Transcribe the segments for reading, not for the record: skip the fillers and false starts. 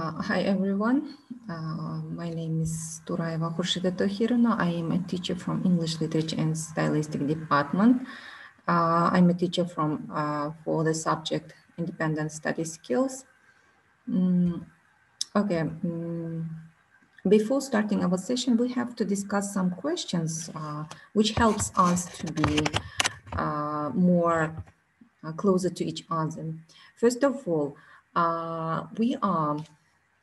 Hi everyone, my name is Turayeva X.T. I am a teacher from English Literature and Stylistic Department. I'm a teacher for the subject Independent Study Skills. Before starting our session, we have to discuss some questions which helps us to be more closer to each other. First of all, we are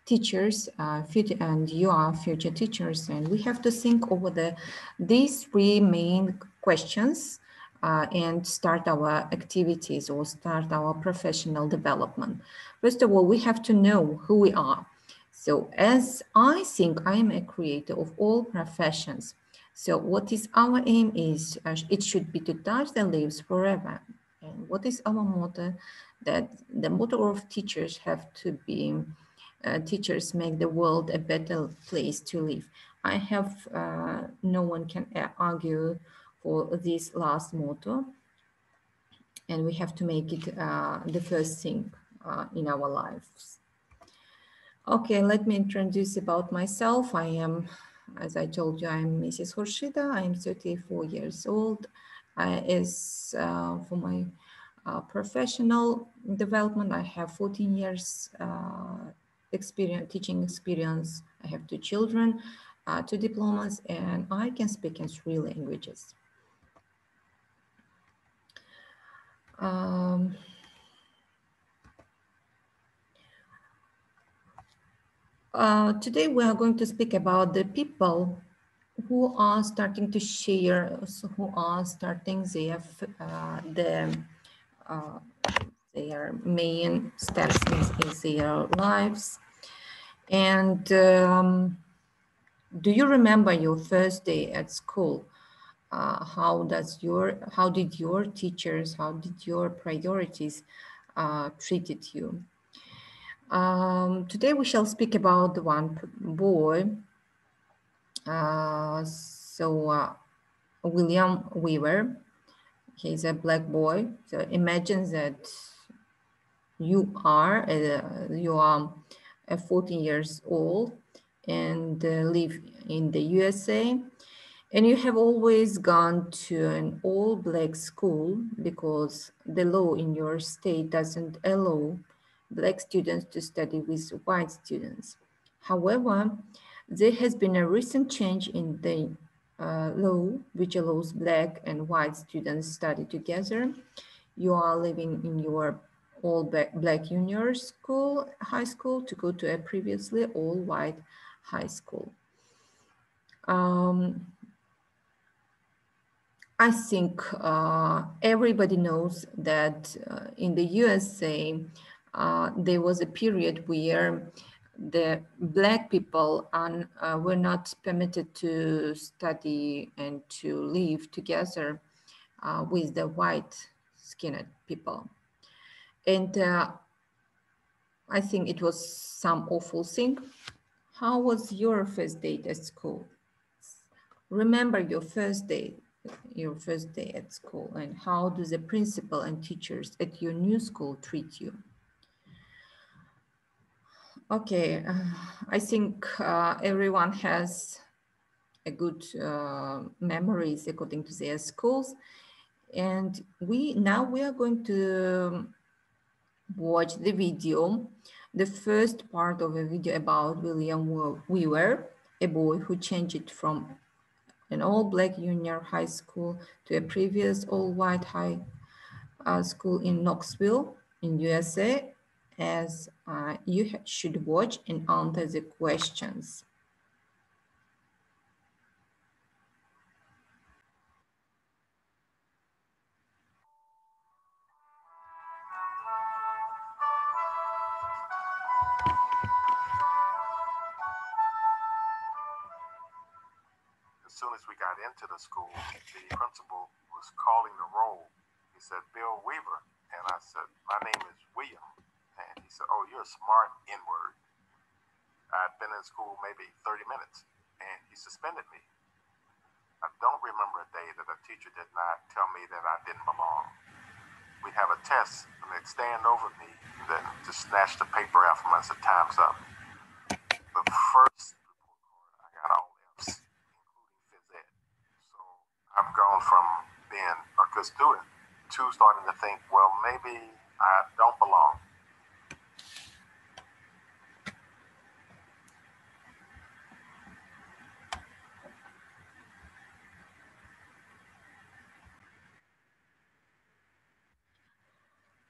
teachers, and you are future teachers, and we have to think over these three main questions and start our activities or start our professional development. First of all, we have to know who we are. So as I think I am a creator of all professions, so what is our aim is it should be to touch the lives forever. And what is our motto? That the motto of teachers have to be teachers make the world a better place to live. I have, no one can argue for this last motto, and we have to make it the first thing in our lives. Okay, let me introduce about myself. I am, as I told you, I'm Mrs. Khurshida. I'm 34 years old. For my professional development, I have 14 years teaching experience. I have 2 children, 2 diplomas, and I can speak in 3 languages. Today we are going to speak about the people who are starting to share, who are starting their main steps in their lives. And do you remember your first day at school? How did your teachers, how did your priorities treated you? Today we shall speak about the one boy. William Weaver, he's a black boy. So imagine that you are 14 years old and live in the USA, and you have always gone to an all-black school because the law in your state doesn't allow black students to study with white students. However, there has been a recent change in the law which allows black and white students study together. You are living in your all black junior school, high school, to go to a previously all white high school. I think everybody knows that in the USA, there was a period where the black people were not permitted to study and to live together with the white-skinned people. And I think it was some awful thing. How was your first day at school? Remember your first day at school, and how do the principal and teachers at your new school treat you? Okay, I think everyone has a good memories according to their schools, and now we are going to watch the video, the first part of a video about William Weaver, a boy who changed from an all-black junior high school to a previous all-white high school in Knoxville in USA, as you should watch and answer the questions. As soon as we got into the school, the principal was calling the roll. He said, "Bill Weaver." And I said, "My name is William." And he said, "Oh, you're a smart N-word." I'd been in school maybe 30 minutes, and he suspended me. I don't remember a day that a teacher did not tell me that I didn't belong. We'd have a test, and they'd stand over me, and then just snatch the paper out from us. Time's up. first report card, I got all F's, including phys ed. So I've gone from being a good student to starting to think, well, maybe I don't belong.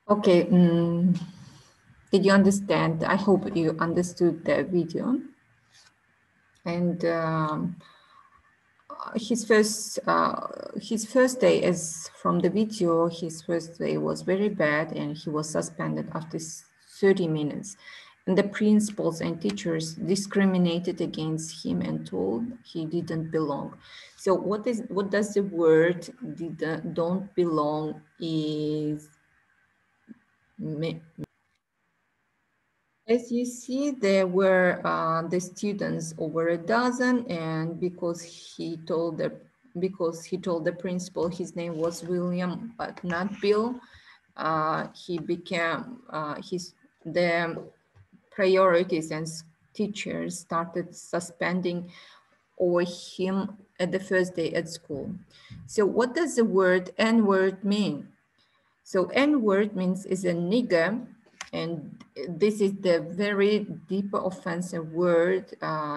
Okay, did you understand? I hope you understood the video. And his first day, as from the video, his first day was very bad, and he was suspended after 30 minutes. And the principals and teachers discriminated against him and told he didn't belong. So what does the word don't belong is? As you see, there were the students over a dozen, and because he told the principal his name was William but not Bill, he became the priorities, and teachers started suspending over him at the first day at school. So what does the word N-word mean? So N-word means is a nigger, and this is the very deep offensive word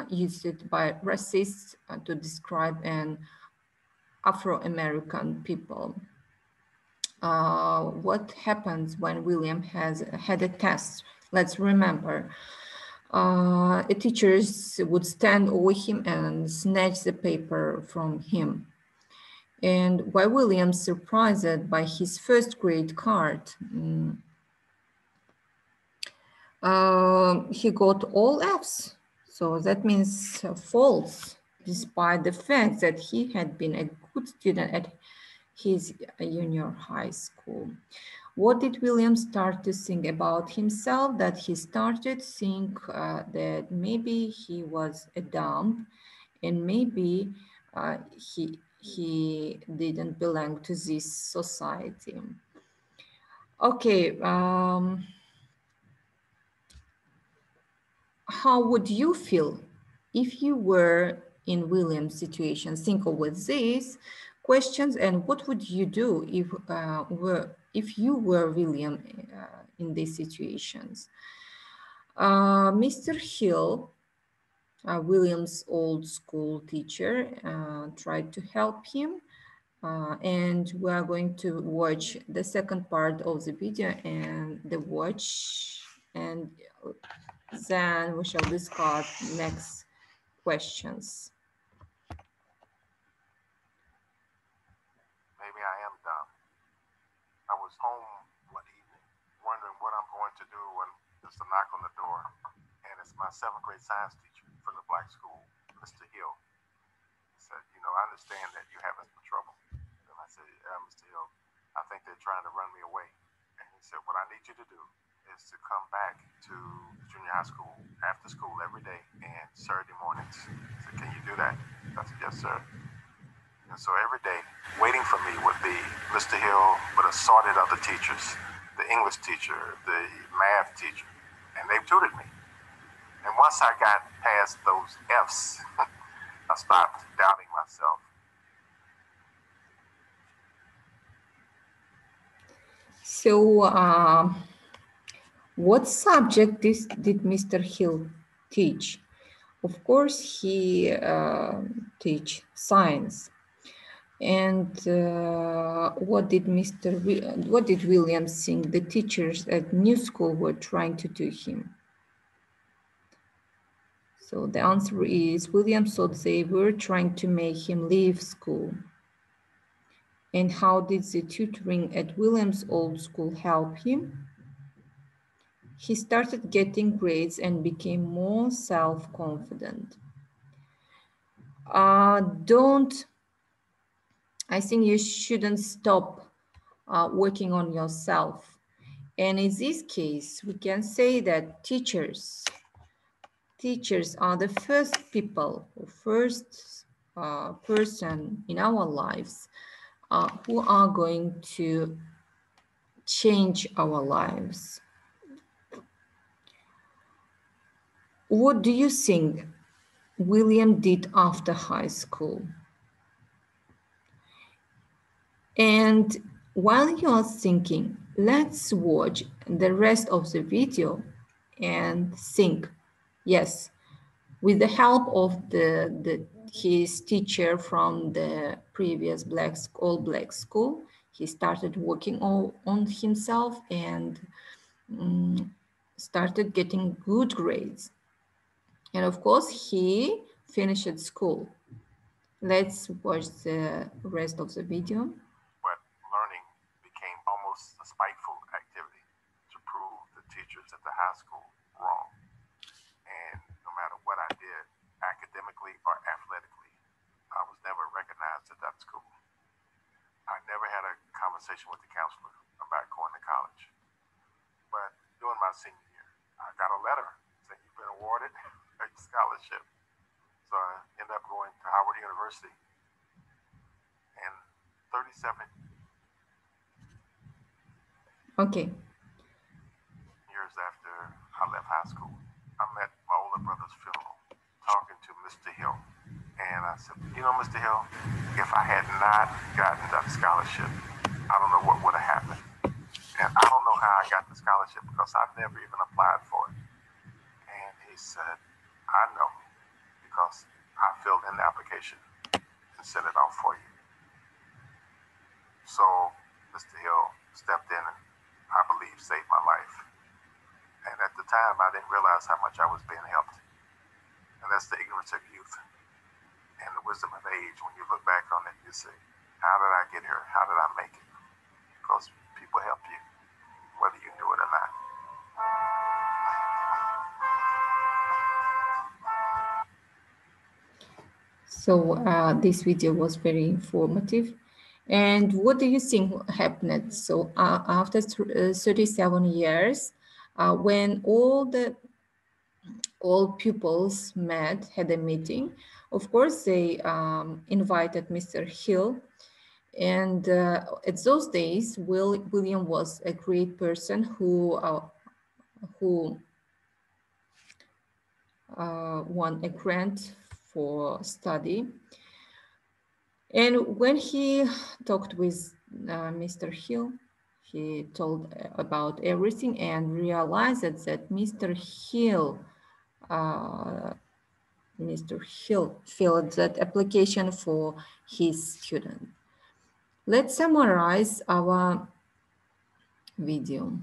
used by racists to describe an Afro-American people. What happens when William had a test? Let's remember. Teachers would stand over him and snatch the paper from him. And while William's surprised by his first grade card, he got all F's. So that means false, despite the fact that he had been a good student at his junior high school. What did William start to think about himself? That he started to think that maybe he was a dump, and maybe he didn't belong to this society. Okay. How would you feel if you were in William's situation? Think with these questions, and what would you do if you were William in these situations? Mr. Hill, William's old school teacher, tried to help him, and we are going to watch the second part of the video and then we shall discuss next questions. Maybe I am dumb. I was home one evening wondering what I'm going to do when there's a knock on the door, and it's my 7th grade science teacher from the black school, Mr. Hill. He said, you know, I understand that you're having some trouble. And I said, Mr. Hill, I think they're trying to run me away. And he said, what I need you to do is to come back to junior high school after school every day and Saturday mornings. I said, can you do that? I said, yes, sir. And so every day, waiting for me would be Mr. Hill with assorted other teachers, the English teacher, the math teacher, and they tutored me. And once I got past those F's, I stopped doubting myself. So what subject did Mr. Hill teach? Of course, he teach science. And what did William think the teachers at new school were trying to do him? So the answer is William thought they were trying to make him leave school. And how did the tutoring at William's old school help him? He started getting grades and became more self-confident. I think you shouldn't stop working on yourself. And in this case, we can say that teachers are the first people, first person in our lives who are going to change our lives. What do you think? William did after high school. And while you're thinking, let's watch the rest of the video and think. Yes, with the help of his teacher from the previous all black school, he started working on himself and started getting good grades. And of course, he finished school. Let's watch the rest of the video. But learning became almost a spiteful activity to prove the teachers at the high school wrong. And no matter what I did, academically or athletically, I was never recognized at that school. I never had a conversation with the counselor about going to college. But during my senior year, I got a letter saying you've been awarded a scholarship. So I ended up going to Howard University. And 37 Okay. years after I left high school, I met my older brother's funeral, talking to Mr. Hill. And I said, you know, Mr. Hill, if I had not gotten that scholarship, I don't know what would have happened. And I don't know how I got the scholarship because I've never even applied for it. And he said, I know, because I filled in the application and sent it off for you. So Mr. Hill stepped in and I believe saved my life. And at the time, I didn't realize how much I was being helped. And that's the ignorance of youth and the wisdom of age. When you look back on it, you say, how did I get here? How did I make it? Because people help you, whether you knew it or not. So this video was very informative. And what do you think happened? So after 37 years, when all pupils had a meeting, of course, they invited Mr. Hill. And at those days, William was a great person who won a grant for study. And when he talked with Mr. Hill, he told about everything and realized that Mr. Hill filled that application for his student. Let's summarize our video.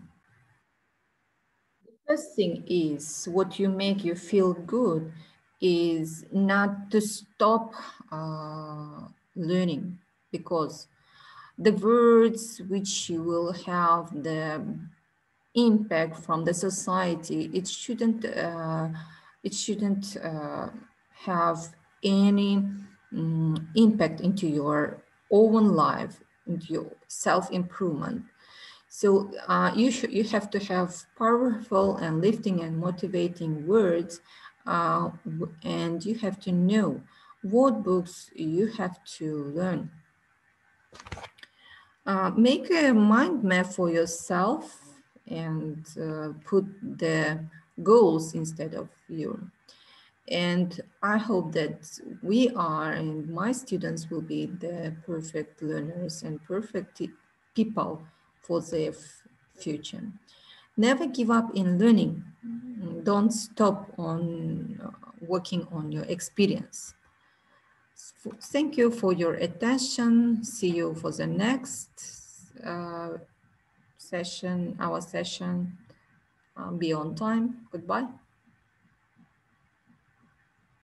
The first thing is what you make you feel good is not to stop learning, because the words which you will have the impact from the society, it shouldn't have any impact into your own life, into your self-improvement. So you have to have powerful and lifting and motivating words, and you have to know what books you have to learn. Make a mind map for yourself and put the goals instead of you. And I hope that we are, and my students will be the perfect learners and perfect people for their future. Never give up in learning. Don't stop on working on your experience. Thank you for your attention. See you for the next session, our session. Be on time. Goodbye.